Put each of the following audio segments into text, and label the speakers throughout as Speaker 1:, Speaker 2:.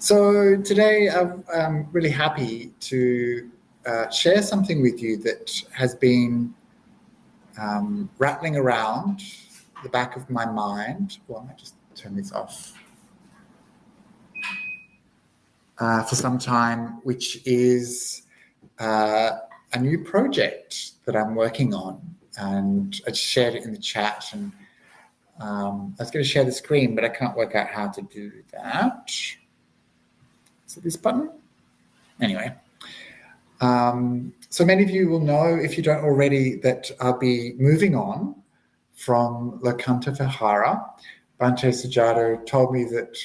Speaker 1: So today I'm really happy to share something with you that has been rattling around the back of my mind. Well, I might just turn this off. For some time, which is a new project that I'm working on. And I just shared it in the chat, and I was going to share the screen, but I can't work out how to do that. Is it this button? Anyway, so many of you will know, if you don't already, that I'll be moving on from Lokanta Vihara. Bhante Akaliko told me that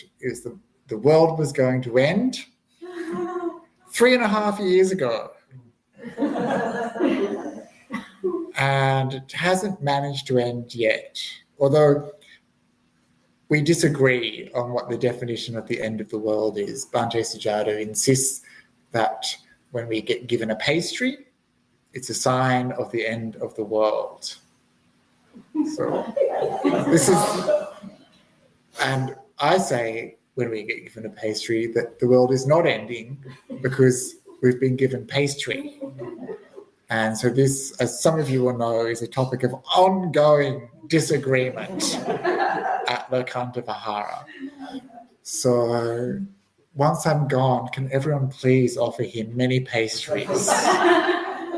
Speaker 1: the world was going to end 3.5 years ago. And it hasn't managed to end yet, although we disagree on what the definition of the end of the world is. Bhante Akaliko insists that when we get given a pastry, it's a sign of the end of the world. So this is, and I say when we get given a pastry that the world is not ending because we've been given pastry. And so this, as some of you will know, is a topic of ongoing disagreement at Lokanta Vihara. So once I'm gone, can everyone please offer him many pastries?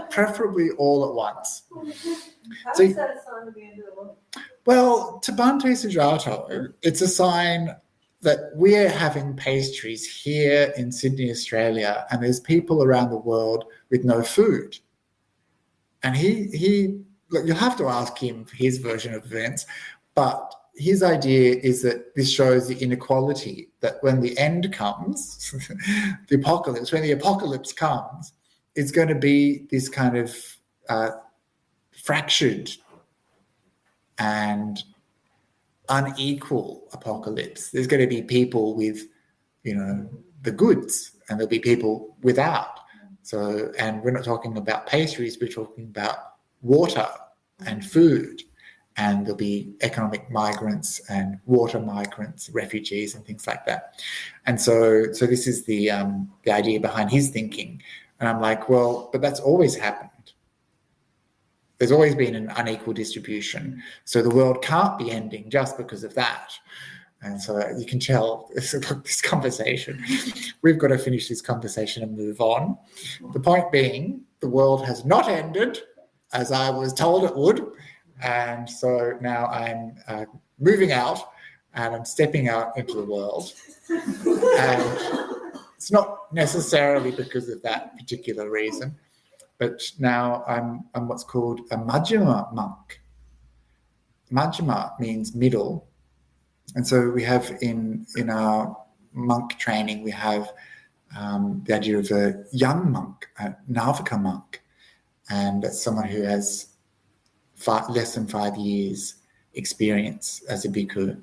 Speaker 1: Preferably all at once.
Speaker 2: How is that a sign of the end of the world?
Speaker 1: Well, to Bhante Akaliko, it's a sign that we're having pastries here in Sydney, Australia, and there's people around the world with no food. And look, you'll have to ask him for his version of events, but his idea is that this shows the inequality, that when the end comes, the apocalypse comes, it's going to be this kind of fractured and unequal apocalypse. There's going to be people with, the goods, and there'll be people without. So, and we're not talking about pastries, we're talking about water and food, and there'll be economic migrants and water migrants, refugees and things like that. And so this is the idea behind his thinking. And I'm like, well, but that's always happened. There's always been an unequal distribution. So the world can't be ending just because of that. And so you can tell this conversation, we've got to finish this conversation and move on. The point being, the world has not ended as I was told it would. And so now I'm moving out and I'm stepping out into the world. And it's not necessarily because of that particular reason, but now I'm what's called a Majjhima monk. Majjhima means middle. And so we have in our monk training, we have the idea of a young monk, a Navaka monk, and that's someone who has less than 5 years experience as a bhikkhu.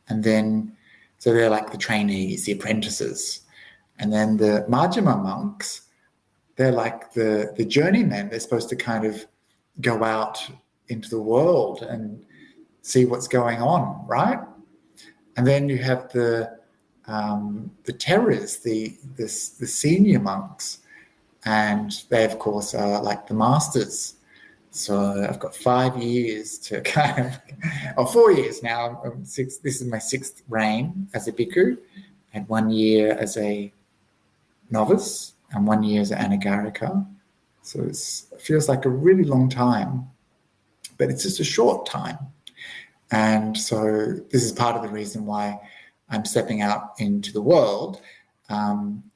Speaker 1: And then, so they're like the trainees, the apprentices. And then the Majjhima monks, they're like the journeymen. They're supposed to kind of go out into the world and see what's going on, right? And then you have the terrors, the senior monks, and they of course are like the masters. So I've got 5 years to kind of, or 4 years now. This is my 6th reign as a bhikkhu, and 1 year as a novice, and 1 year as an anagarika. So it feels like a really long time, but it's just a short time. And so this is part of the reason why I'm stepping out into the world,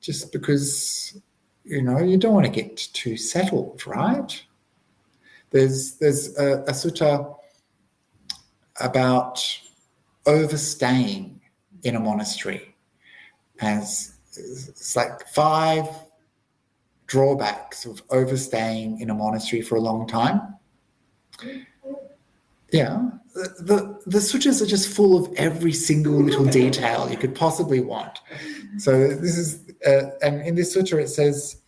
Speaker 1: just because, you don't want to get too settled, right? There's a sutta about overstaying in a monastery. And it's like 5 drawbacks of overstaying in a monastery for a long time. Yeah, the sutras are just full of every single little detail you could possibly want. So this is, and in this sutra it says,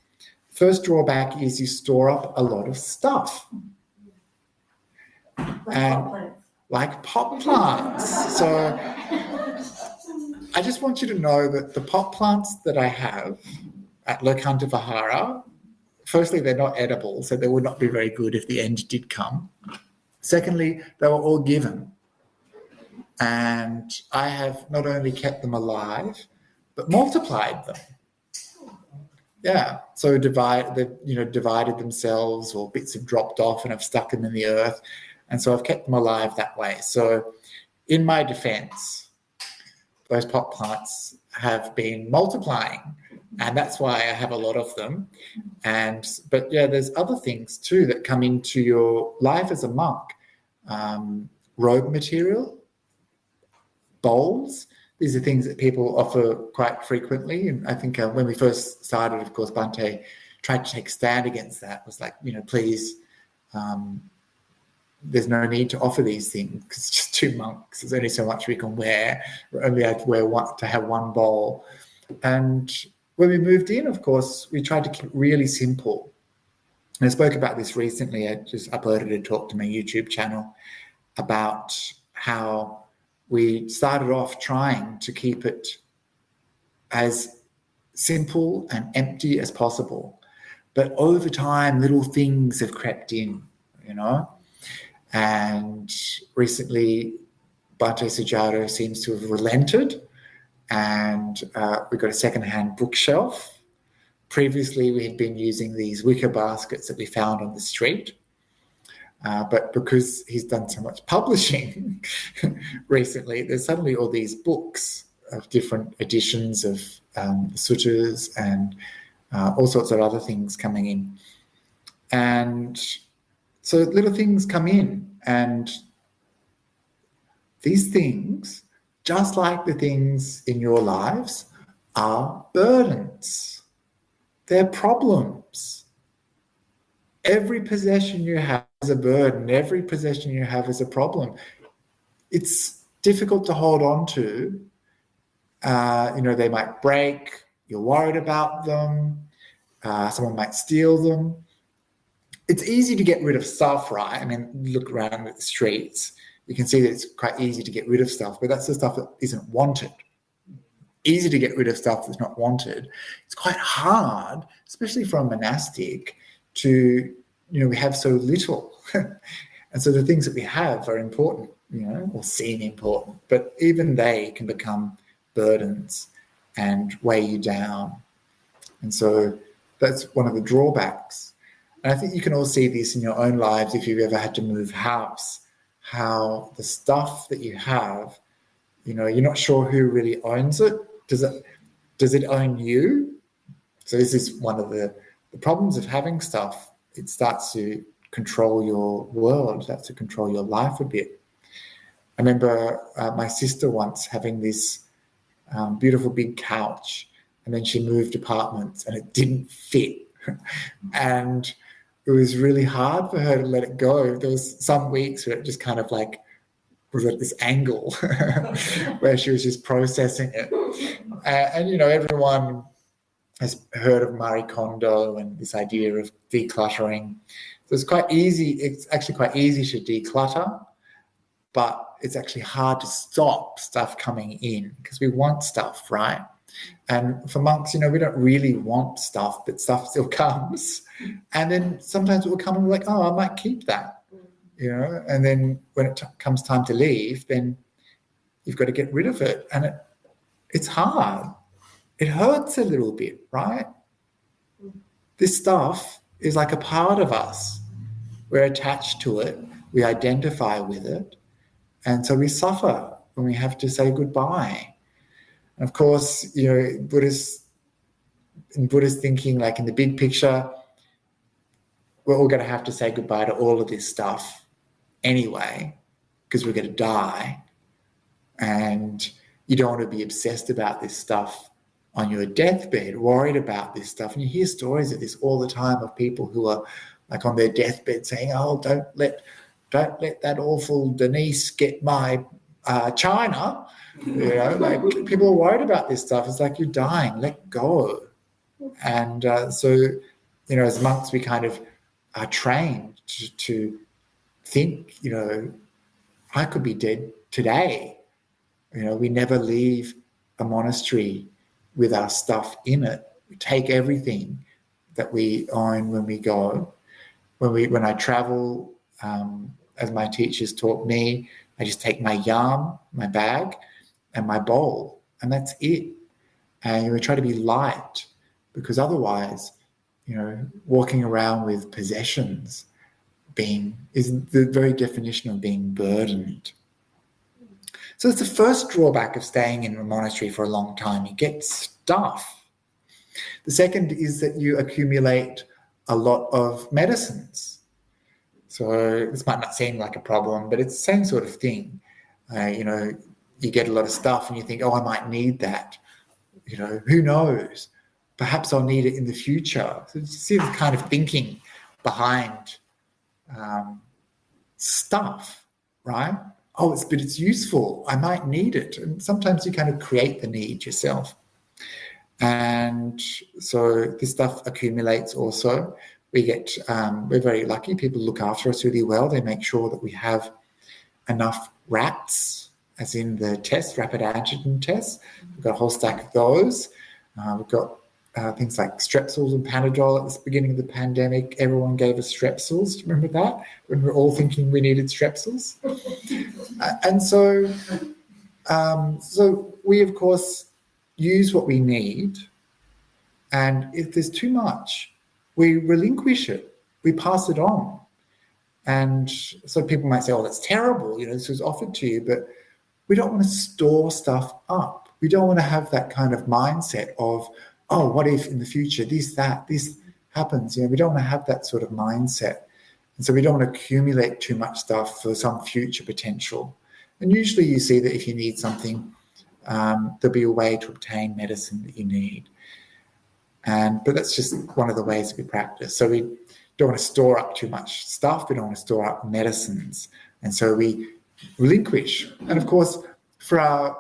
Speaker 1: first drawback is you store up a lot of stuff. Like pot plants. So I just want you to know that the pot plants that I have at Lokanta Vihara, firstly, they're not edible, so they would not be very good if the end did come. Secondly, they were all given. And I have not only kept them alive, but multiplied them. Yeah, so divided themselves, or bits have dropped off and I've stuck them in the earth. And so I've kept them alive that way. So in my defense, those pot plants have been multiplying, and that's why I have a lot of them. But yeah, there's other things too that come into your life as a monk. Robe material, bowls. These are things that people offer quite frequently. And I think when we first started, of course, Bhante tried to take a stand against that. It was like, please, there's no need to offer these things because it's just 2 monks. There's only so much we can wear. We're only allowed to have one bowl. And when we moved in, of course, we tried to keep it really simple. And I spoke about this recently. I just uploaded a talk to my YouTube channel about how we started off trying to keep it as simple and empty as possible. But over time, little things have crept in. And recently, Bhante Sujato seems to have relented, and we've got a second-hand bookshelf. Previously, we had been using these wicker baskets that we found on the street. But because he's done so much publishing recently, there's suddenly all these books of different editions of suttas and all sorts of other things coming in. And so little things come in, and these things, just like the things in your lives, are burdens. They're problems. Every possession you have is a burden. Every possession you have is a problem. It's difficult to hold on to. They might break. You're worried about them. Someone might steal them. It's easy to get rid of stuff, right? I mean, look around at the streets. You can see that it's quite easy to get rid of stuff, but that's the stuff that isn't wanted. Easy to get rid of stuff that's not wanted. It's quite hard, especially for a monastic, to, we have so little. And so the things that we have are important, or seem important, but even they can become burdens and weigh you down. And so that's one of the drawbacks. And I think you can all see this in your own lives if you've ever had to move house, how the stuff that you have, you're not sure who really owns it. Does it own you? So this is one of the problems of having stuff. It starts to control your world, starts to control your life a bit. I remember my sister once having this beautiful big couch, and then she moved apartments and it didn't fit. And it was really hard for her to let it go. There was some weeks where it just kind of like was at this angle where she was just processing it. And everyone has heard of Marie Kondo and this idea of decluttering. So it's quite easy. It's actually quite easy to declutter, but it's actually hard to stop stuff coming in because we want stuff, right? And for monks, we don't really want stuff, but stuff still comes. And then sometimes it will come and we're like, oh, I might keep that, and then when it comes time to leave, then you've got to get rid of it. And it's hard. It hurts a little bit, right? This stuff is like a part of us. We're attached to it. We identify with it. And so we suffer when we have to say goodbye. And of course, in Buddhist thinking, like in the big picture, we're all going to have to say goodbye to all of this stuff anyway, because we're going to die. And you don't want to be obsessed about this stuff on your deathbed, worried about this stuff. And you hear stories of this all the time of people who are like on their deathbed saying, oh, don't let that awful Denise get my china. Like people are worried about this stuff. It's like you're dying, let go. And so, as monks, we kind of are trained to think, I could be dead today. We never leave a monastery with our stuff in it. We take everything that we own when we go. When I travel, as my teachers taught me, I just take my yarn, my bag, and my bowl, and that's it. And we try to be light, because otherwise, walking around with possessions is the very definition of being burdened. So it's the first drawback of staying in a monastery for a long time. You get stuff. The second is that you accumulate a lot of medicines. So this might not seem like a problem, but it's the same sort of thing. You get a lot of stuff and you think, oh, I might need that. Who knows? Perhaps I'll need it in the future. So you see the kind of thinking behind stuff, right? Oh, but it's useful. I might need it. And sometimes you kind of create the need yourself. And so this stuff accumulates also. We're very lucky. People look after us really well. They make sure that we have enough RATs, as in the test, rapid antigen tests. We've got a whole stack of those. We've got things like strepsils and Panadol. At the beginning of the pandemic, everyone gave us strepsils. Do you remember that? When we were all thinking we needed strepsils. And so we, of course, use what we need. And if there's too much, we relinquish it. We pass it on. And so people might say, oh, that's terrible. This was offered to you. But we don't want to store stuff up. We don't want to have that kind of mindset of, oh, what if in the future this happens? We don't want to have that sort of mindset. And so we don't want to accumulate too much stuff for some future potential. And usually you see that if you need something, there'll be a way to obtain medicine that you need. But that's just one of the ways that we practice. So we don't want to store up too much stuff. We don't want to store up medicines. And so we relinquish. And of course, for our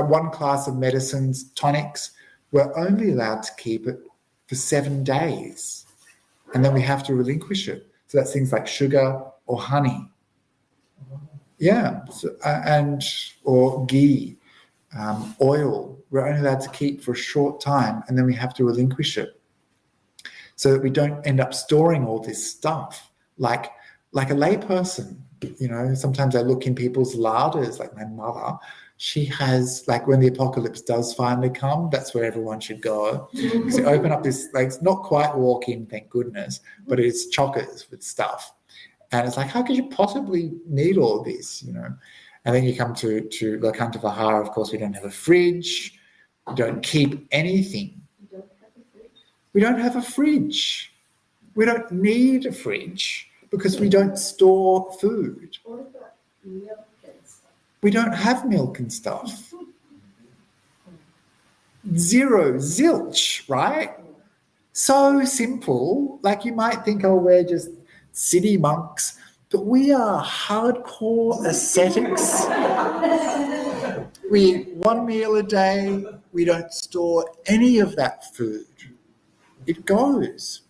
Speaker 1: one class of medicines, tonics, we're only allowed to keep it for 7 days. And then we have to relinquish it. So that's things like sugar or honey. Yeah, or ghee, oil. We're only allowed to keep for a short time, and then we have to relinquish it, so that we don't end up storing all this stuff. Like a layperson, sometimes I look in people's larders, like my mother. She has, like, when the apocalypse does finally come, that's where everyone should go. Because you open up this, like, it's not quite walk-in, thank goodness, but it's chockers with stuff. And it's like, how could you possibly need all this, And then you come to Lokanta Vihara. Of course, we don't have a fridge. We don't keep anything. We don't have a fridge. We don't need a fridge because we don't store food. We don't have milk and stuff. Zero, zilch, right? So simple. Like, you might think, oh, we're just city monks, but we are hardcore ascetics. We eat one meal a day. We don't store any of that food. It goes.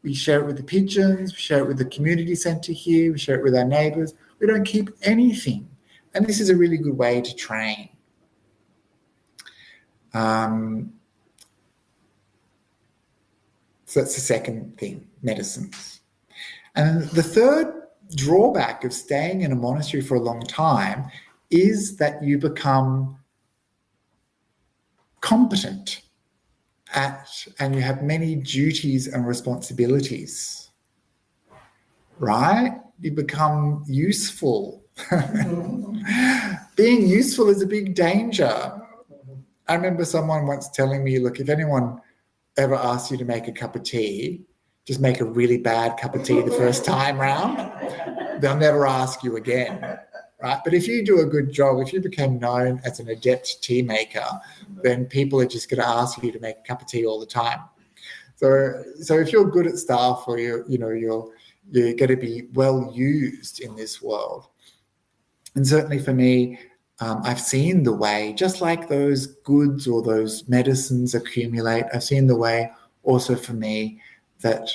Speaker 1: We share it with the pigeons. We share it with the community centre here. We share it with our neighbours. We don't keep anything. And this is a really good way to train. So that's the second thing, medicines. And the third drawback of staying in a monastery for a long time is that you become competent and you have many duties and responsibilities, right? You become useful. Being useful is a big danger. I remember someone once telling me, look, if anyone ever asks you to make a cup of tea, just make a really bad cup of tea the first time round. They'll never ask you again, right? But if you do a good job, if you become known as an adept tea maker, then people are just going to ask you to make a cup of tea all the time. So if you're good at stuff, or you're going to be well used in this world. And certainly for me, I've seen the way, just like those goods or those medicines accumulate, I've seen the way also for me that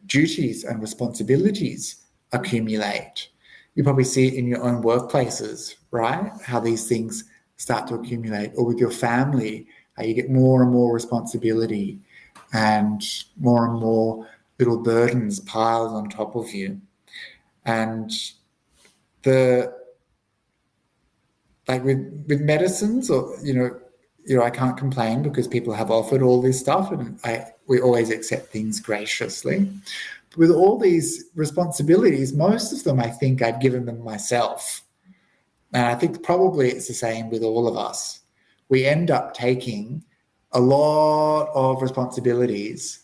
Speaker 1: duties and responsibilities accumulate. You probably see it in your own workplaces, right? How these things start to accumulate, or with your family, how you get more and more responsibility and more little burdens piled on top of you. And with medicines, or I can't complain because people have offered all this stuff, and we always accept things graciously. But with all these responsibilities, most of them I think I've given them myself. And I think probably it's the same with all of us. We end up taking a lot of responsibilities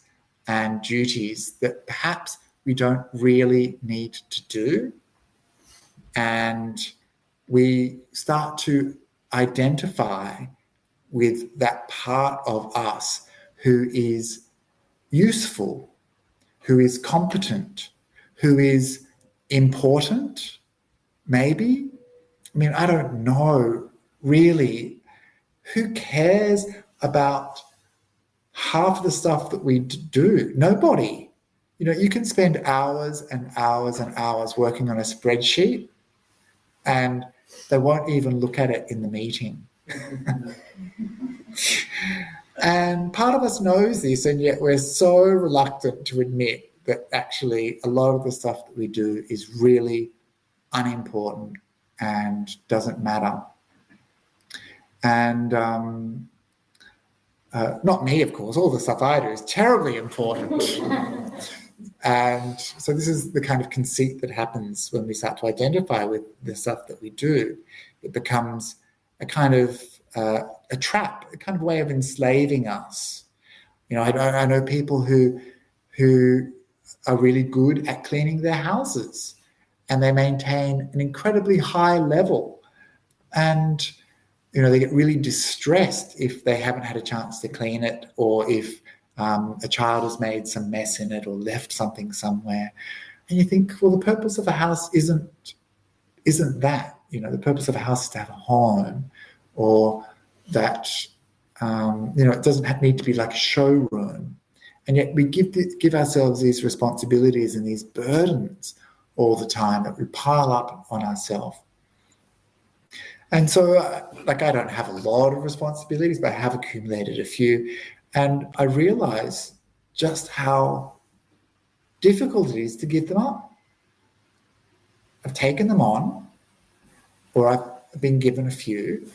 Speaker 1: and duties that perhaps we don't really need to do. And we start to identify with that part of us who is useful, who is competent, who is important, maybe. I mean, I don't know really. Who cares about half the stuff that we do? Nobody. You can spend hours and hours and hours working on a spreadsheet and they won't even look at it in the meeting. And part of us knows this, and yet we're so reluctant to admit that actually a lot of the stuff that we do is really unimportant and doesn't matter. And not me, of course. All the stuff I do is terribly important. And so this is the kind of conceit that happens when we start to identify with the stuff that we do. It becomes a kind of a trap, a kind of way of enslaving us. I know people who are really good at cleaning their houses, and they maintain an incredibly high level. And they get really distressed if they haven't had a chance to clean it, or if a child has made some mess in it or left something somewhere. And you think, well, the purpose of a house isn't that. The purpose of a house is to have a home, or that it doesn't need to be like a showroom. And yet we give ourselves these responsibilities and these burdens all the time that we pile up on ourselves. And so, I don't have a lot of responsibilities, but I have accumulated a few. And I realize just how difficult it is to give them up. I've taken them on, or I've been given a few,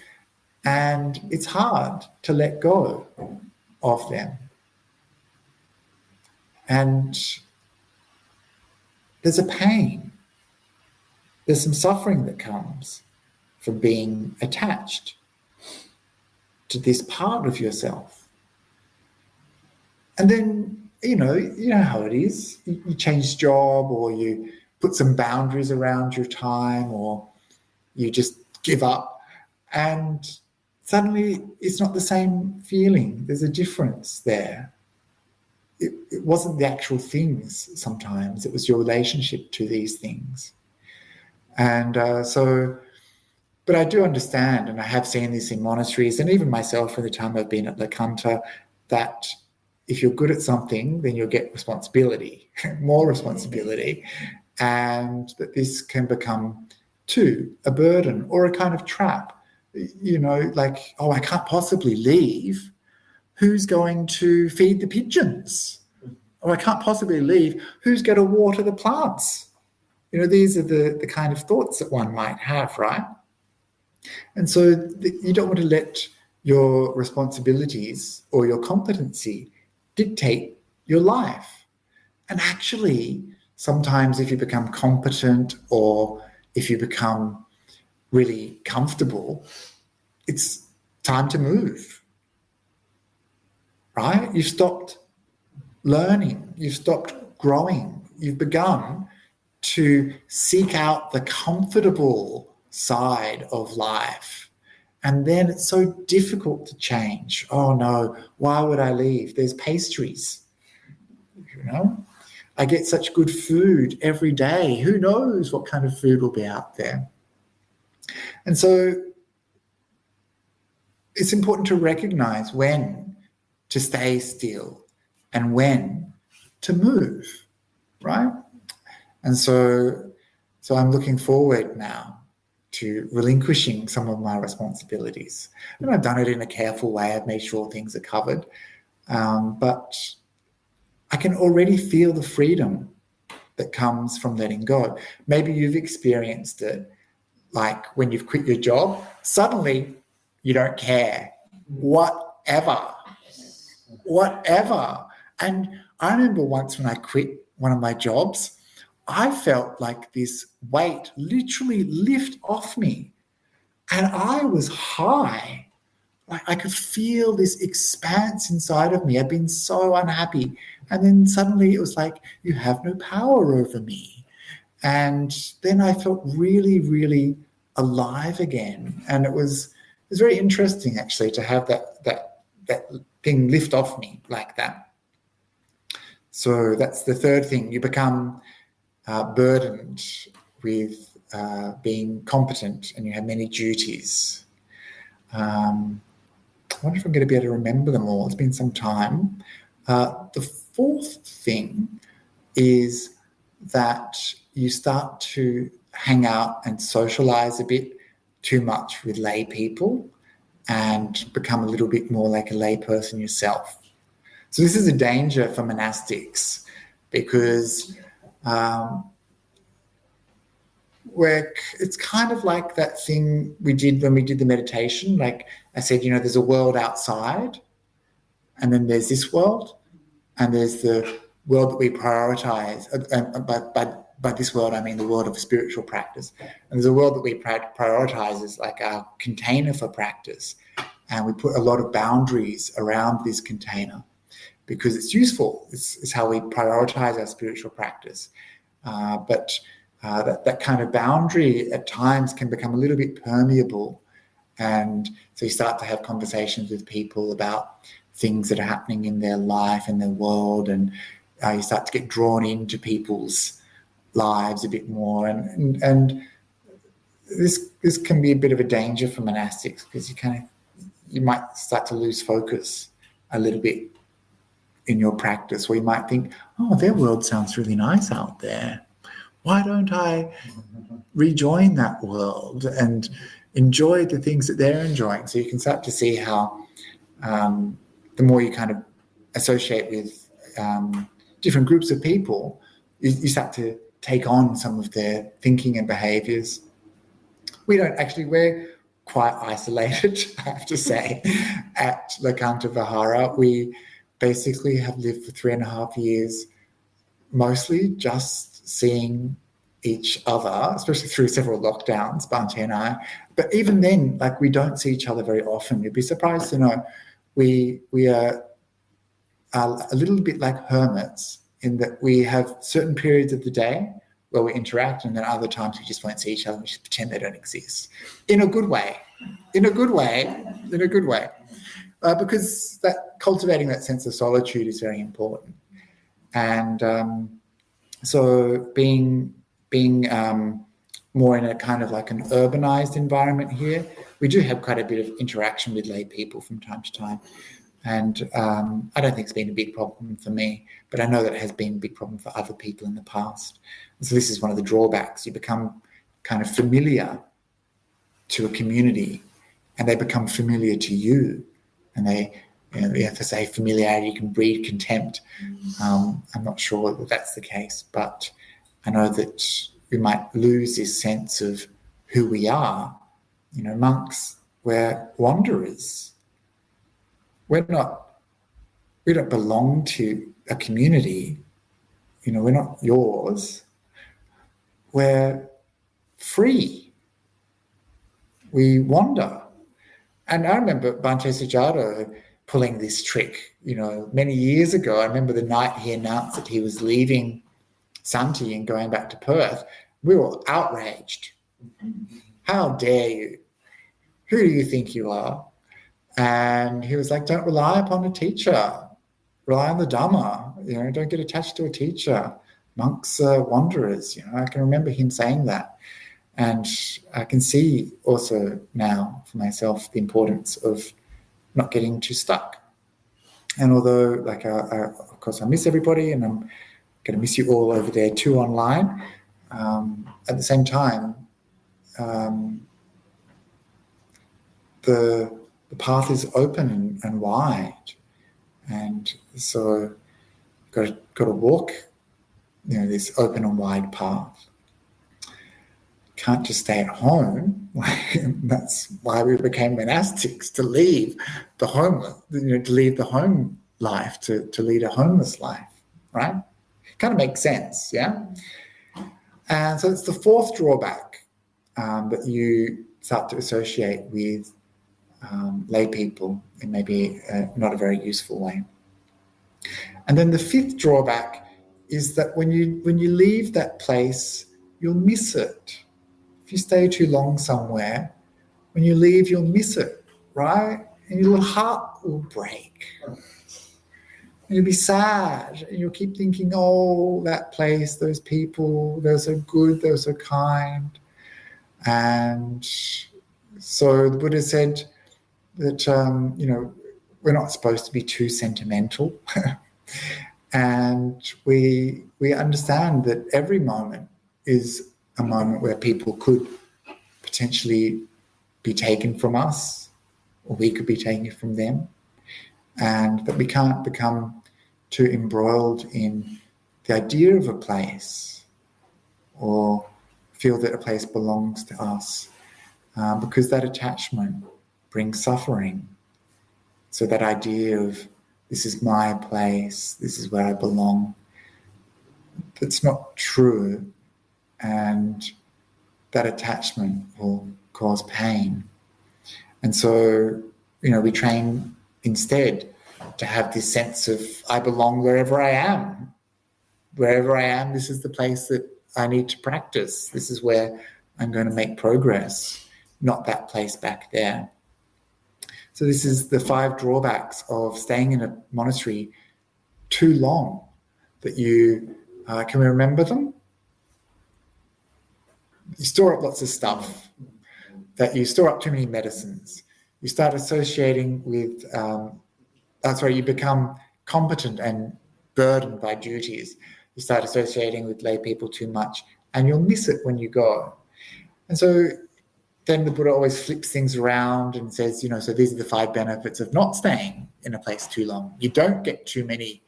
Speaker 1: and it's hard to let go of them. And there's a pain. There's some suffering that comes from being attached to this part of yourself. And then, you know how it is. You change job, or you put some boundaries around your time, or you just give up, and suddenly it's not the same feeling. There's a difference there. It wasn't the actual things sometimes. It was your relationship to these things. And but I do understand, and I have seen this in monasteries, and even myself for the time I've been at Lokanta, that if you're good at something, then you'll get responsibility, more responsibility, and that this can become, too, a burden or a kind of trap. I can't possibly leave. Who's going to feed the pigeons? Or I can't possibly leave. Who's going to water the plants? These are the kind of thoughts that one might have, right? And so you don't want to let your responsibilities or your competency dictate your life. And actually, sometimes if you become competent, or if you become really comfortable, it's time to move, right? You've stopped learning. You've stopped growing. You've begun to seek out the comfortable side of life. And then it's so difficult to change. Oh no, why would I leave? There's pastries, I get such good food every day. Who knows what kind of food will be out there? And so it's important to recognize when to stay still and when to move, right? And so I'm looking forward now to relinquishing some of my responsibilities. And I've done it in a careful way. I've made sure things are covered. But I can already feel the freedom that comes from letting go. Maybe you've experienced it, like when you've quit your job, suddenly you don't care. Whatever. And I remember once when I quit one of my jobs, I felt like this weight literally lift off me. And I was high. Like I could feel this expanse inside of me. I'd been so unhappy. And then suddenly it was like, you have no power over me. And then I felt really, really alive again. And it was very interesting actually to have that thing lift off me like that. So that's the third thing. You become burdened with being competent, and you have many duties. I wonder if I'm going to be able to remember them all. It's been some time. The fourth thing is that you start to hang out and socialize a bit too much with lay people and become a little bit more like a lay person yourself. So this is a danger for monastics because it's kind of like that thing we did when we did the meditation. Like I said, there's a world outside, and then there's this world, and there's the world that we prioritize. By this world, I mean the world of spiritual practice. And there's a world that we prioritize as like our container for practice. And we put a lot of boundaries around this container because it's useful. It's how we prioritize our spiritual practice. But that kind of boundary at times can become a little bit permeable. And so you start to have conversations with people about things that are happening in their life and their world, and you start to get drawn into people's lives a bit more. And this can be a bit of a danger for monastics because you might start to lose focus a little bit in your practice, where you might think, oh, their world sounds really nice out there. Why don't I rejoin that world and enjoy the things that they're enjoying? So you can start to see how the more you kind of associate with different groups of people, you start to take on some of their thinking and behaviors. We're quite isolated, I have to say, at Lokanta Vihara. We basically have lived for 3.5 years, mostly just seeing each other, especially through several lockdowns, Bhante and I. But even then, like, we don't see each other very often. You'd be surprised to know we are a little bit like hermits in that we have certain periods of the day where we interact, and then other times we just won't see each other and we just pretend they don't exist. In a good way. Because cultivating that sense of solitude is very important. And so being more in a kind of like an urbanized environment here, we do have quite a bit of interaction with lay people from time to time. And I don't think it's been a big problem for me, but I know that it has been a big problem for other people in the past. And so this is one of the drawbacks. You become kind of familiar to a community, and they become familiar to you. And we have to say familiarity can breed contempt. I'm not sure that that's the case, but I know that we might lose this sense of who we are. Monks, we're wanderers. We don't belong to a community. We're not yours. We're free. We wander. And I remember Bhante Sujato pulling this trick, many years ago. I remember the night he announced that he was leaving Santi and going back to Perth. We were outraged. How dare you? Who do you think you are? And he was like, don't rely upon a teacher. Rely on the Dhamma. Don't get attached to a teacher. Monks are wanderers. I can remember him saying that. And I can see also now for myself the importance of not getting too stuck. And although, of course, I miss everybody, and I'm going to miss you all over there too online, at the same time, the path is open and wide, and so got to walk, this open and wide path. Can't just stay at home. That's why we became monastics, to leave the home, to leave the home life, to lead a homeless life, right? Kind of makes sense, yeah? And so it's the fourth drawback that you start to associate with lay people in maybe not a very useful way. And then the fifth drawback is that when you leave that place, you'll miss it. If you stay too long somewhere, when you leave, you'll miss it, right? And your little heart will break. And you'll be sad, and you'll keep thinking, oh, that place, those people, they're so good, they're so kind. And so the Buddha said that, we're not supposed to be too sentimental. And we understand that every moment is a moment where people could potentially be taken from us, or we could be taken from them, and that we can't become too embroiled in the idea of a place or feel that a place belongs to us, because that attachment brings suffering. So that idea of this is my place, this is where I belong, that's not true, and that attachment will cause pain. And so, we train instead to have this sense of I belong wherever I am. Wherever I am, this is the place that I need to practice. This is where I'm going to make progress, not that place back there. So this is the 5 drawbacks of staying in a monastery too long. That you, can we remember them? You store up lots of stuff. That you store up too many medicines. You start associating with, you become competent and burdened by duties. You start associating with lay people too much, and you'll miss it when you go. And so then the Buddha always flips things around and says, so these are the 5 benefits of not staying in a place too long. You don't get too many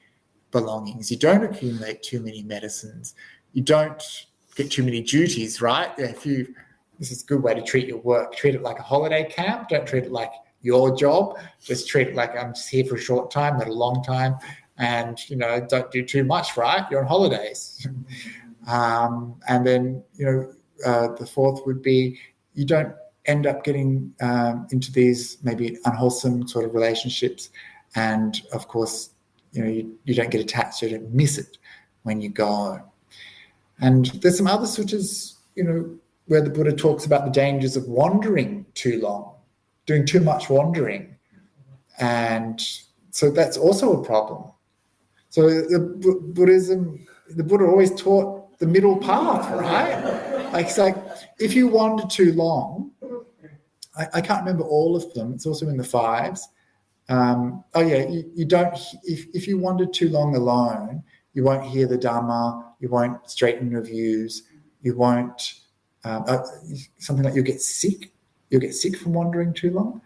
Speaker 1: belongings. You don't accumulate too many medicines. You don't get too many duties, right? This is a good way to treat your work. Treat it like a holiday camp. Don't treat it like your job. Just treat it like I'm just here for a short time, not a long time. And, don't do too much, right? You're on holidays. And then, the fourth would be, you don't end up getting into these maybe unwholesome sort of relationships. And of course, you don't get attached, so you don't miss it when you go. And there's some other suttas, where the Buddha talks about the dangers of wandering too long, doing too much wandering. And so that's also a problem. So the Buddha always taught the middle path, right? It's like if you wander too long, I can't remember all of them. It's also in the 5s. You don't. If you wander too long alone, you won't hear the Dhamma. You won't straighten your views. You won't. Something like you'll get sick. You'll get sick from wandering too long.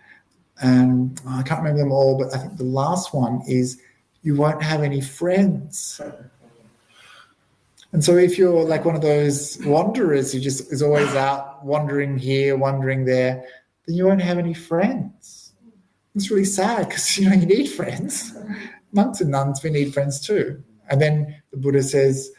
Speaker 1: And I can't remember them all, but I think the last one is you won't have any friends. And so if you're like one of those wanderers who just is always out wandering here, wandering there, then you won't have any friends. It's really sad because, you need friends. Monks and nuns, we need friends too. And then the Buddha says,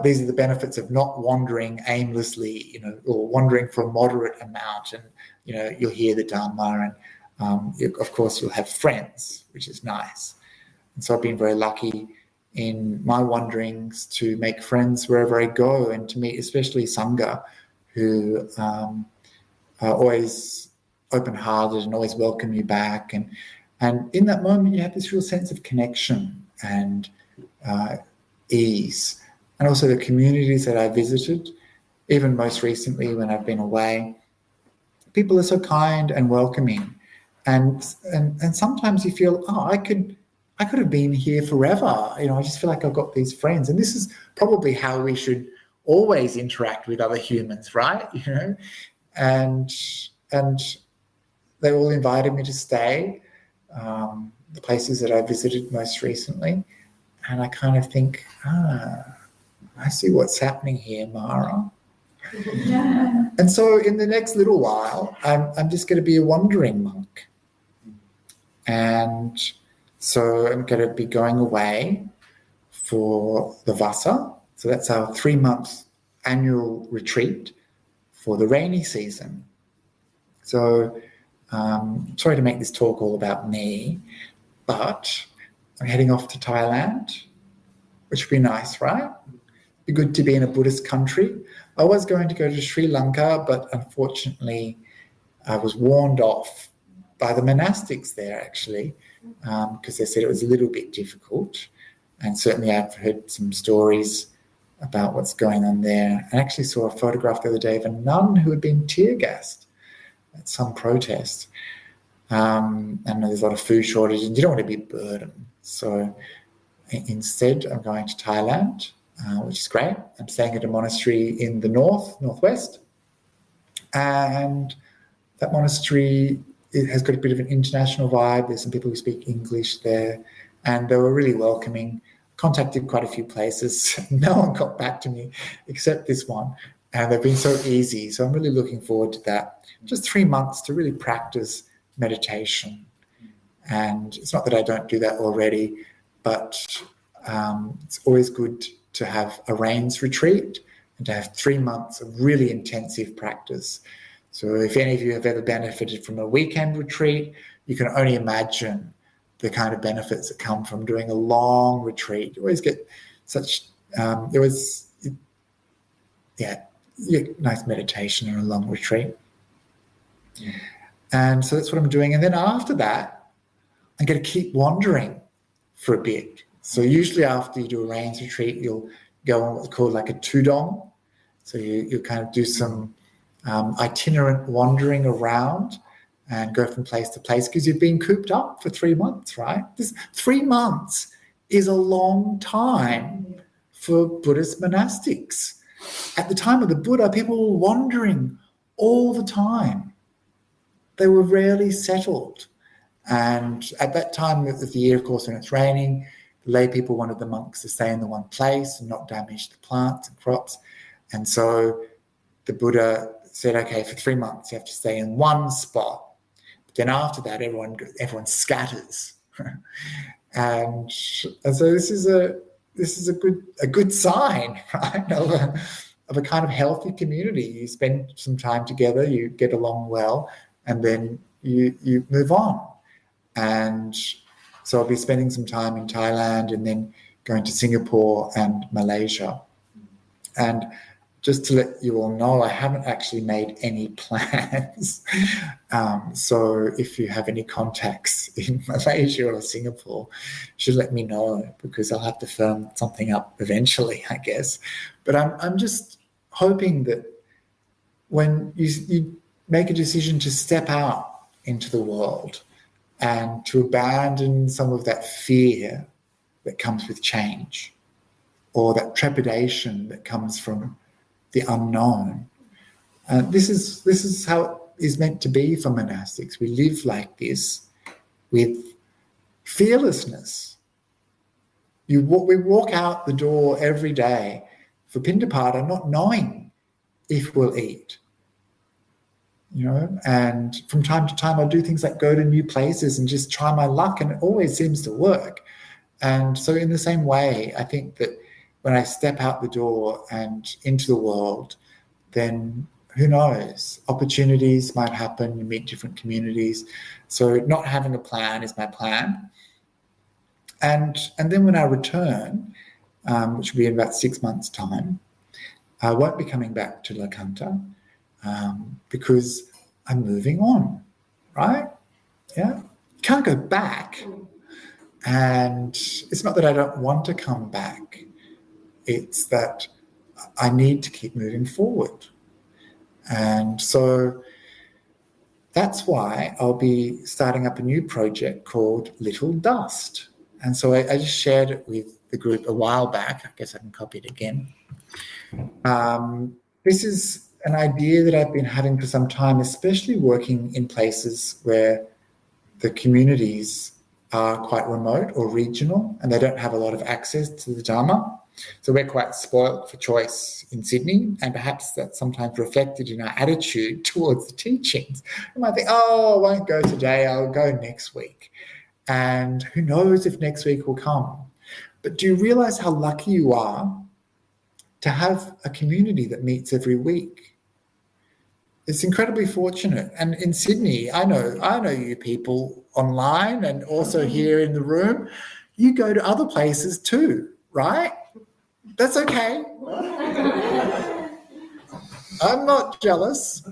Speaker 1: these are the benefits of not wandering aimlessly, or wandering for a moderate amount. And, you'll hear the Dhamma and, of course, you'll have friends, which is nice. And so I've been very lucky in my wanderings to make friends wherever I go and to meet especially Sangha who are always open-hearted and always welcome you back. And in that moment, you have this real sense of connection and ease. And also the communities that I visited, even most recently when I've been away, people are so kind and welcoming. And sometimes you feel, I could have been here forever. I just feel like I've got these friends. And this is probably how we should always interact with other humans, right? And they all invited me to stay, the places that I visited most recently. And I kind of think, I see what's happening here, Mara.
Speaker 2: Yeah.
Speaker 1: And so in the next little while, I'm just going to be a wandering monk. And so I'm going to be going away for the Vasa. So that's our 3-month annual retreat for the rainy season. So sorry to make this talk all about me, but I'm heading off to Thailand, which would be nice, right? Be good to be in a Buddhist country. I was going to go to Sri Lanka, but unfortunately I was warned off by the monastics there, actually, because they said it was a little bit difficult. And certainly I've heard some stories about what's going on there. I actually saw a photograph the other day of a nun who had been tear gassed at some protest. And there's a lot of food shortages, and you don't want to be a burden. So instead, I'm going to Thailand, which is great. I'm staying at a monastery in the northwest. And that monastery, it has got a bit of an international vibe. There's some people who speak English there, and they were really welcoming. Contacted quite a few places. No one got back to me except this one, and they've been so easy. So I'm really looking forward to that. Just 3 months to really practice meditation. And it's not that I don't do that already, but it's always good to have a rains retreat and to have 3 months of really intensive practice. So if any of you have ever benefited from a weekend retreat, you can only imagine the kind of benefits that come from doing a long retreat. You always get such, nice meditation in a long retreat. Yeah. And so that's what I'm doing. And then after that, I'm going to keep wandering for a bit. So usually after you do a rains retreat, you'll go on what's called like a tudong. So you kind of do some itinerant wandering around and go from place to place because you've been cooped up for 3 months, right? 3 months is a long time for Buddhist monastics. At the time of the Buddha, people were wandering all the time. They were rarely settled. And at that time of the year, of course, when it's raining, the lay people wanted the monks to stay in the one place and not damage the plants and crops. And so the Buddha said, okay, for 3 months, you have to stay in one spot. But then after that, everyone scatters. and so this is a good sign, right, of a kind of healthy community. You spend some time together, you get along well, and then you move on. And so I'll be spending some time in Thailand and then going to Singapore and Malaysia. And just to let you all know, I haven't actually made any plans. So if you have any contacts in Malaysia or Singapore, you should let me know, because I'll have to firm something up eventually, I guess. But I'm just hoping that when you make a decision to step out into the world and to abandon some of that fear that comes with change, or that trepidation that comes from the unknown. This is how it is meant to be for monastics. We live like this with fearlessness. We walk out the door every day for Pindapata not knowing if we'll eat. And from time to time, I'll do things like go to new places and just try my luck, and it always seems to work. And so in the same way, I think that when I step out the door and into the world, then who knows? Opportunities might happen, you meet different communities. So not having a plan is my plan. And then when I return, which will be in about 6 months' time, I won't be coming back to Lokanta, because I'm moving on, right? Yeah, can't go back. And it's not that I don't want to come back. It's that I need to keep moving forward. And so that's why I'll be starting up a new project called Little Dust. And so I just shared it with the group a while back. I guess I can copy it again. This is an idea that I've been having for some time, especially working in places where the communities are quite remote or regional and they don't have a lot of access to the Dhamma. So we're quite spoilt for choice in Sydney, and perhaps that's sometimes reflected in our attitude towards the teachings. You might think, oh, I won't go today, I'll go next week. And who knows if next week will come. But do you realise how lucky you are to have a community that meets every week? It's incredibly fortunate. And in Sydney, I know you people online and also here in the room. You go to other places too, right? That's okay. I'm not jealous.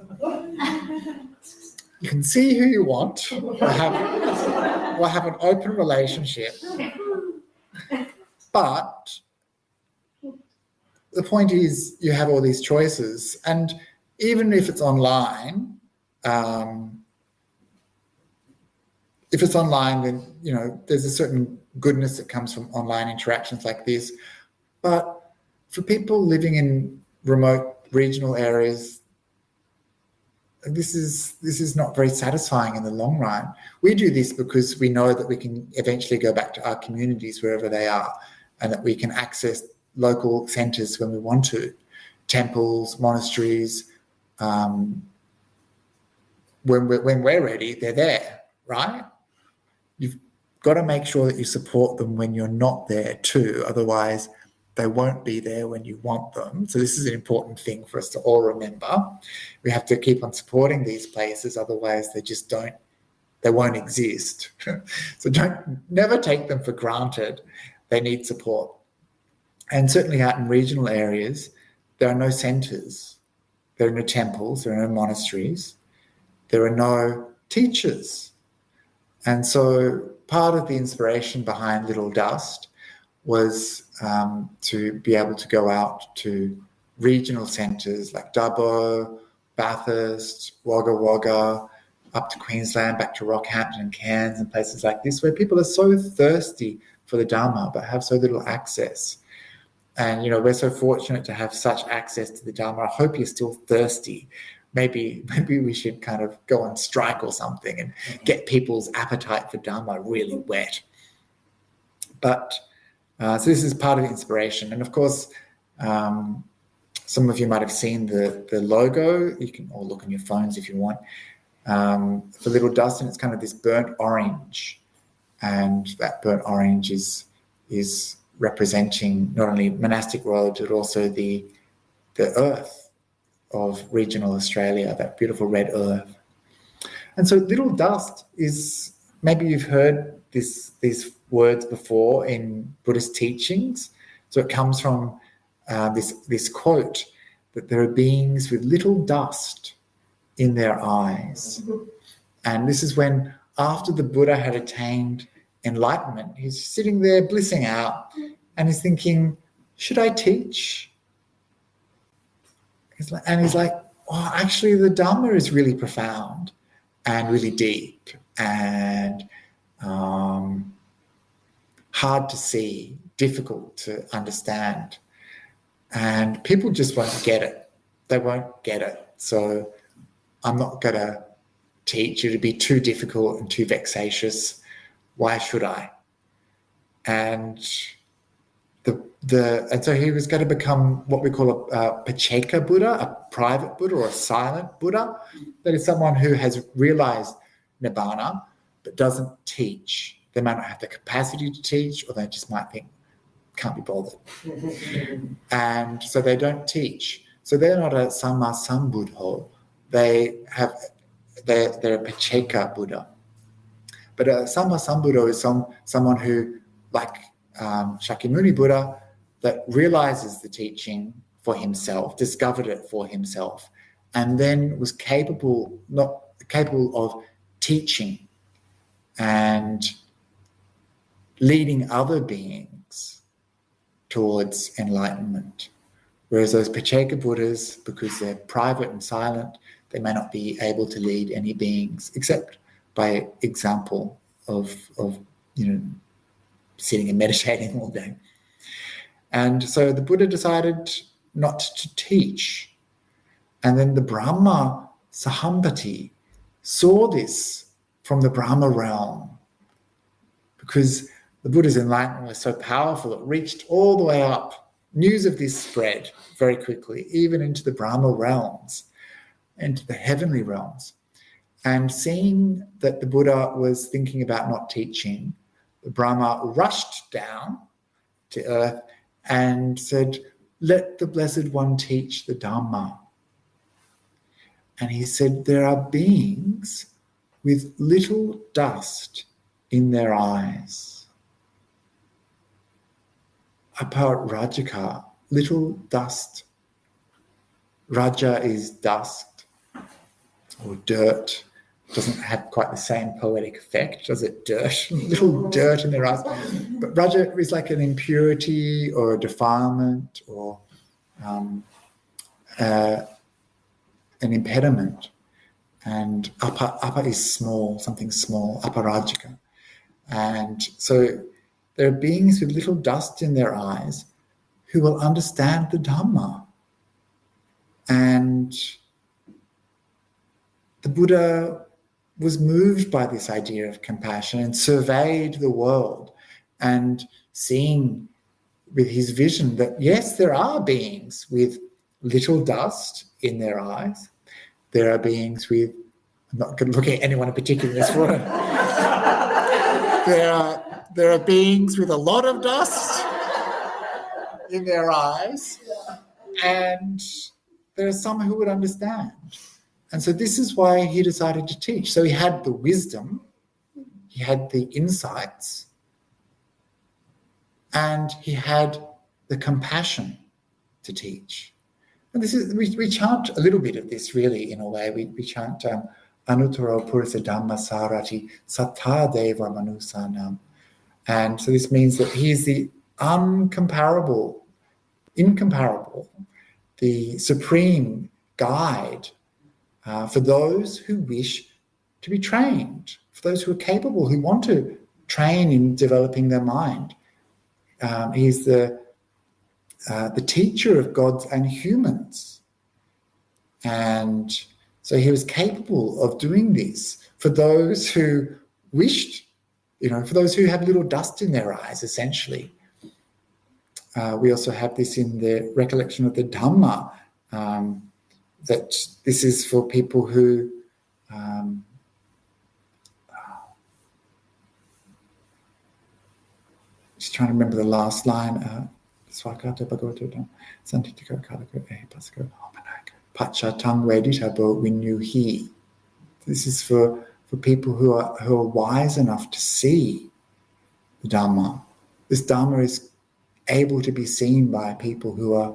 Speaker 1: You can see who you want. We'll have an open relationship. But the point is, you have all these choices, and even if it's online, then there's a certain goodness that comes from online interactions like this. But for people living in remote regional areas, this is not very satisfying in the long run. We do this because we know that we can eventually go back to our communities wherever they are, and that we can access local centres when we want to, temples, monasteries. When we're ready, they're there, right? You've got to make sure that you support them when you're not there too, otherwise they won't be there when you want them. So this is an important thing for us to all remember. We have to keep on supporting these places, otherwise they won't exist. So never take them for granted. They need support. And certainly out in regional areas, there are no centres, there are no temples, there are no monasteries, there are no teachers. And so part of the inspiration behind Little Dust was to be able to go out to regional centres like Dubbo, Bathurst, Wagga Wagga, up to Queensland, back to Rockhampton and Cairns and places like this, where people are so thirsty for the Dhamma but have so little access. And, we're so fortunate to have such access to the Dhamma. I hope you're still thirsty. Maybe we should kind of go on strike or something and get people's appetite for Dhamma really wet. But so this is part of the inspiration. And of course, some of you might have seen the logo. You can all look on your phones if you want. For Little Dust, and it's kind of this burnt orange. And that burnt orange is representing not only monastic robes, but also the earth of regional Australia, that beautiful red earth. And so Little Dust is, maybe you've heard these words before in Buddhist teachings. So it comes from this quote that there are beings with little dust in their eyes. And this is when, after the Buddha had attained enlightenment, he's sitting there blissing out and he's thinking, should I teach? He's like, oh, actually the Dhamma is really profound and really deep and hard to see, difficult to understand. And people just won't get it. They won't get it. So I'm not going to teach. It'd be too difficult and too vexatious. Why should I? And and so he was going to become what we call a Pacceka Buddha, a private Buddha or a silent Buddha. That is someone who has realized Nibbana but doesn't teach. They might not have the capacity to teach, or they just might think, can't be bothered. And so they don't teach. So they're not a Samma Sambuddho. They're a Pacceka Buddha. But a Samma Sambuddho is someone who, like Shakyamuni Buddha, that realizes the teaching for himself, discovered it for himself, and then was capable of teaching and leading other beings towards enlightenment. Whereas those Pacceka Buddhas, because they're private and silent, they may not be able to lead any beings except by example of sitting and meditating all day. And so the Buddha decided not to teach. And then the Brahma Sahambati saw this from the Brahma realm, because the Buddha's enlightenment was so powerful, it reached all the way up. News of this spread very quickly, even into the Brahma realms, into the heavenly realms. And seeing that the Buddha was thinking about not teaching, the Brahma rushed down to earth and said, "Let the Blessed One teach the Dhamma." And he said, there are beings with little dust in their eyes. Aparajaka, little dust. Raja is dust or dirt. Doesn't have quite the same poetic effect, does it? Dirt, little dirt in their eyes. But Raja is like an impurity or a defilement or an impediment. And apa is small, something small, aparajaka. And so there are beings with little dust in their eyes who will understand the Dhamma. And the Buddha was moved by this idea of compassion and surveyed the world and seeing with his vision that, yes, there are beings with little dust in their eyes. There are beings with, I'm not going to look at anyone in particular in this room. There are beings with a lot of dust in their eyes, and there are some who would understand. And so this is why he decided to teach. So he had the wisdom, he had the insights, and he had the compassion to teach. And this is, we chant a little bit of this really in a way. We chant Anuttaro Purisa Dhamma Sarati Sattha Deva Manusanam. And so this means that he is the incomparable, the supreme guide for those who wish to be trained, for those who are capable, who want to train in developing their mind. He is the teacher of gods and humans. And so he was capable of doing this for those who wished, for those who have little dust in their eyes, essentially. We also have this in the recollection of the Dhamma, that this is for people who just trying to remember the last line. Swakata Bhagavato Santitiko Kaliko Pasko Pachatang Veditabo Vinyuhi. This is for people who are wise enough to see the Dhamma. This Dhamma is able to be seen by people who are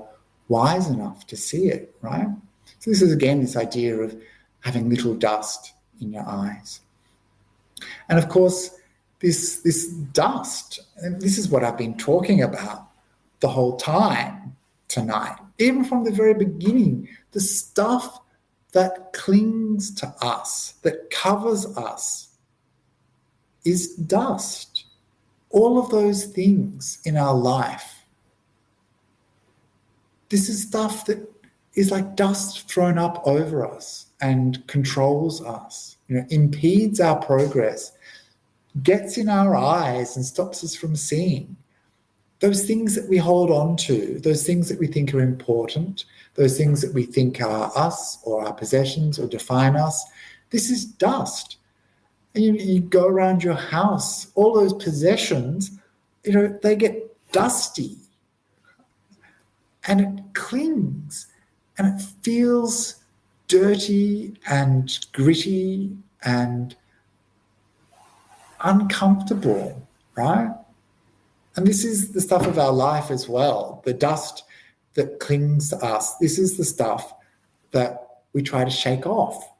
Speaker 1: wise enough to see it, right? So this is again this idea of having little dust in your eyes. And of course, this dust, and this is what I've been talking about the whole time tonight, even from the very beginning, the stuff that clings to us, that covers us, is dust. All of those things in our life, this is stuff that is like dust thrown up over us and controls us, impedes our progress, gets in our eyes and stops us from seeing. Those things that we hold on to, those things that we think are important, those things that we think are us or our possessions or define us, this is dust. And you go around your house, all those possessions, they get dusty. And it clings and it feels dirty and gritty and uncomfortable, right? And this is the stuff of our life as well, the dust that clings to us. This is the stuff that we try to shake off.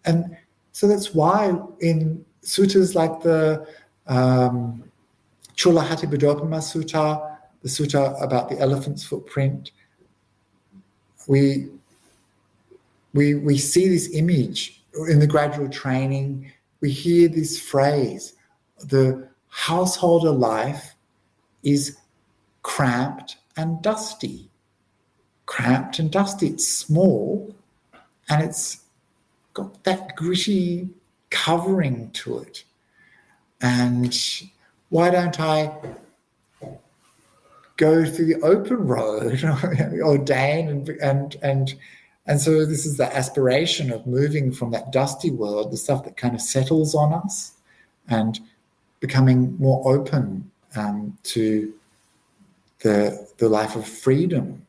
Speaker 1: And so that's why in suttas like the Chulahatipadopama Sutta, the sutta about the elephant's footprint, we see this image in the gradual training. We hear this phrase, the householder life is cramped and dusty. Cramped and dusty. It's small and it's got that gritty covering to it. And why don't I go through the open road, ordain, and so this is the aspiration of moving from that dusty world, the stuff that kind of settles on us, and becoming more open to the life of freedom,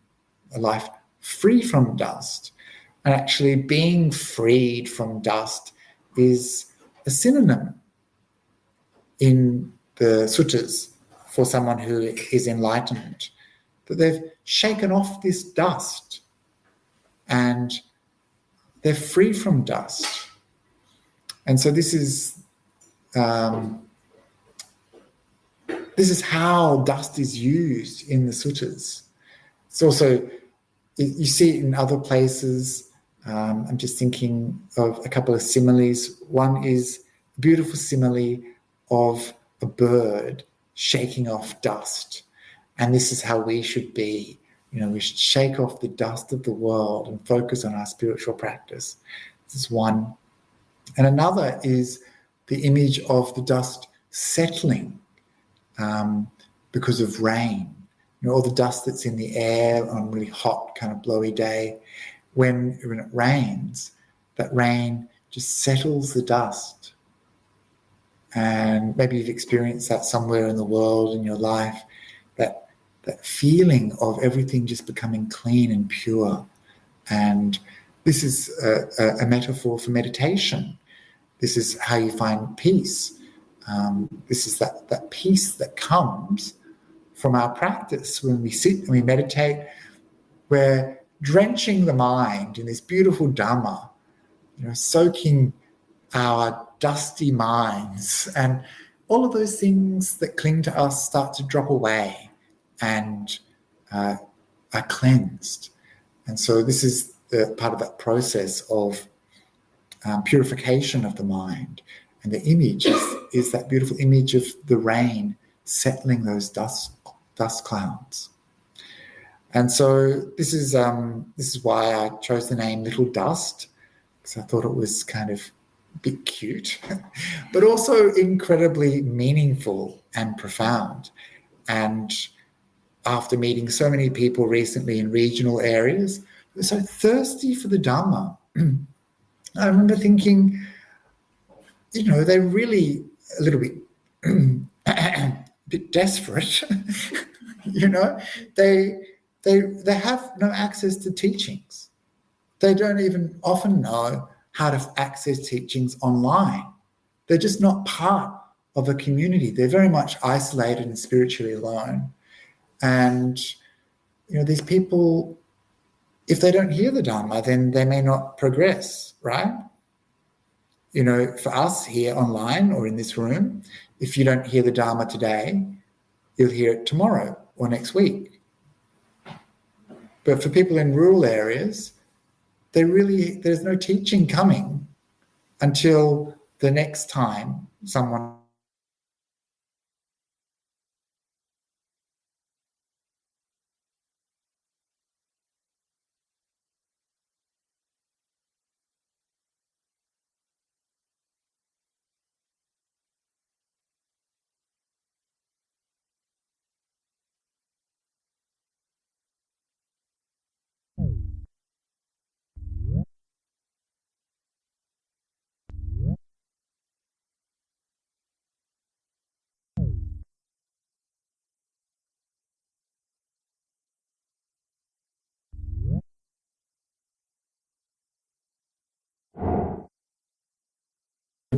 Speaker 1: a life free from dust. And actually being freed from dust is a synonym in the suttas for someone who is enlightened, that they've shaken off this dust and they're free from dust. And so this is how dust is used in the suttas. It's also, you see it in other places. I'm just thinking of a couple of similes. One is a beautiful simile of a bird shaking off dust. And this is how we should be. We should shake off the dust of the world and focus on our spiritual practice. This is one. And another is the image of the dust settling because of rain. All the dust that's in the air on a really hot, kind of blowy day. When it rains, that rain just settles the dust. And maybe you've experienced that somewhere in the world in your life, that feeling of everything just becoming clean and pure. And this is a metaphor for meditation. This is how you find peace. This is that peace that comes from our practice. When we sit and we meditate, we're drenching the mind in this beautiful Dhamma, soaking our dusty minds, and all of those things that cling to us start to drop away and are cleansed. And so this is part of that process of purification of the mind. And the image is that beautiful image of the rain settling those dust clouds. And so this is why I chose the name Little Dust, because I thought it was kind of a bit cute, but also incredibly meaningful and profound. And after meeting so many people recently in regional areas, they're so thirsty for the Dhamma. I remember thinking, they're really a little bit a bit desperate. They have no access to teachings. They don't even often know how to access teachings online. They're just not part of a community. They're very much isolated and spiritually alone. And, these people, if they don't hear the Dhamma, then they may not progress, right? For us here online or in this room, if you don't hear the Dhamma today, you'll hear it tomorrow or next week. But for people in rural areas, there's no teaching coming until the next time someone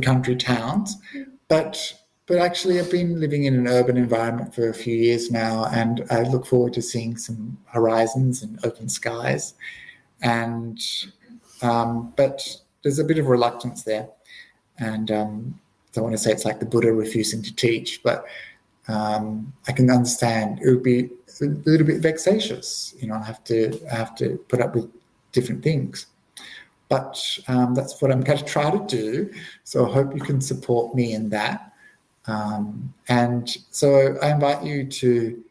Speaker 1: country towns, but actually I've been living in an urban environment for a few years now, and I look forward to seeing some horizons and open skies. And but there's a bit of reluctance there, and I don't want to say it's like the Buddha refusing to teach, but I can understand it would be a little bit vexatious. I have to put up with different things. But that's what I'm going to try to do. So I hope you can support me in that. And so I invite you to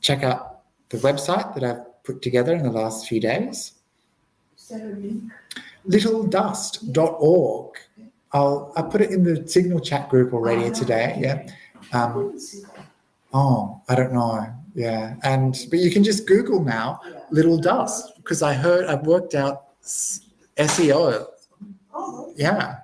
Speaker 1: check out the website that I've put together in the last few days.
Speaker 2: Is there a link?
Speaker 1: littledust.org. I put it in the Signal chat group already today. Yeah. I don't know. Yeah. But you can just Google now, Little Dust, because I've worked out SEO. Yeah.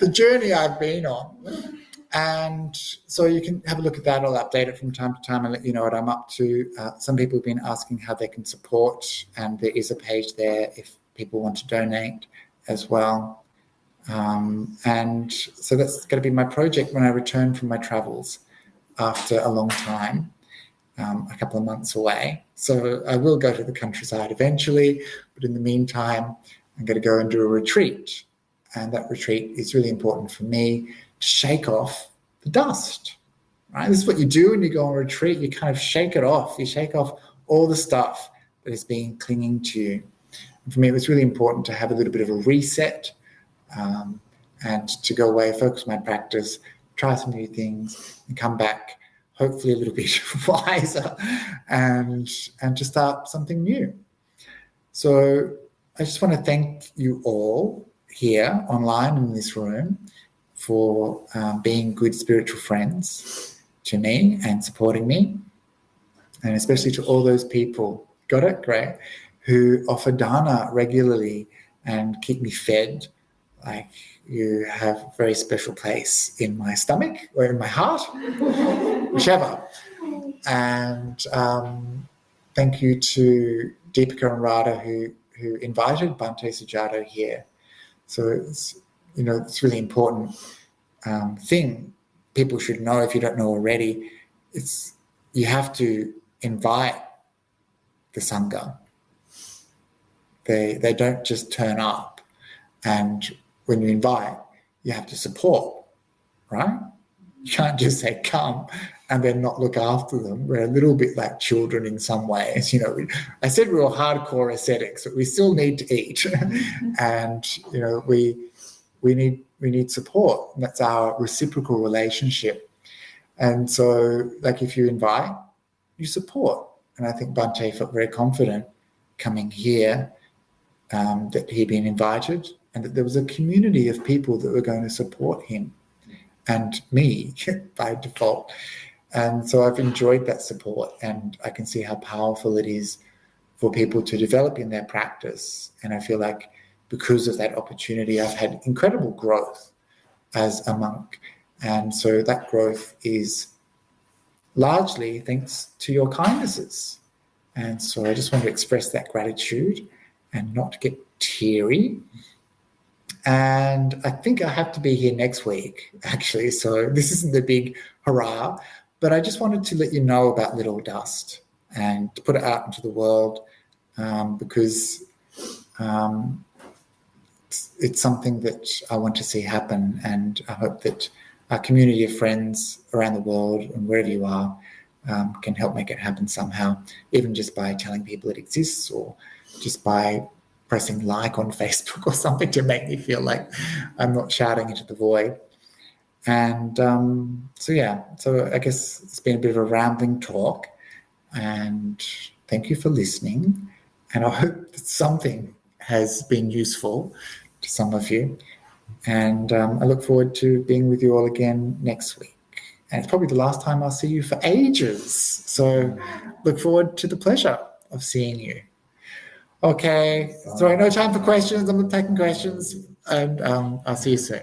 Speaker 1: The journey I've been on. And so you can have a look at that. I'll update it from time to time and let you know what I'm up to. Some people have been asking how they can support, and there is a page there if people want to donate as well. And so that's going to be my project when I return from my travels after a long time, a couple of months away. So I will go to the countryside eventually, but in the meantime, I'm going to go and do a retreat. And that retreat is really important for me to shake off the dust, right? This is what you do when you go on a retreat. You kind of shake it off. You shake off all the stuff that has been clinging to you. And for me, it was really important to have a little bit of a reset, and to go away, focus on my practice, try some new things, and come back hopefully a little bit wiser and to start something new. So I just want to thank you all here online in this room for being good spiritual friends to me and supporting me, and especially to all those people, got it? Great, who offer dana regularly and keep me fed. Like, you have a very special place in my stomach or in my heart, whichever. And thank you to Deepika and Radha who invited Bhante Sujato here. So it's really important thing people should know if you don't know already. It's you have to invite the Sangha. They don't just turn up, and when you invite, you have to support, right? You can't just say come and then not look after them. We're a little bit like children in some ways. I said we were hardcore ascetics, but we still need to eat, and we need support. And that's our reciprocal relationship. And so, like, if you invite, you support. And I think Bhante felt very confident coming here that he'd been invited, and that there was a community of people that were going to support him and me by default. And so I've enjoyed that support, and I can see how powerful it is for people to develop in their practice. And I feel like because of that opportunity, I've had incredible growth as a monk. And so that growth is largely thanks to your kindnesses. And so I just want to express that gratitude and not get teary. And I think I have to be here next week, actually. So this isn't the big hurrah, but I just wanted to let you know about Little Dust and to put it out into the world, because it's something that I want to see happen. And I hope that our community of friends around the world and wherever you are can help make it happen somehow, even just by telling people it exists, or just by pressing like on Facebook or something to make me feel like I'm not shouting into the void. And so I guess it's been a bit of a rambling talk, and thank you for listening. And I hope that something has been useful to some of you. And I look forward to being with you all again next week. And it's probably the last time I'll see you for ages. So look forward to the pleasure of seeing you. Okay, so no time for questions. I'm not taking questions, and I'll see you soon.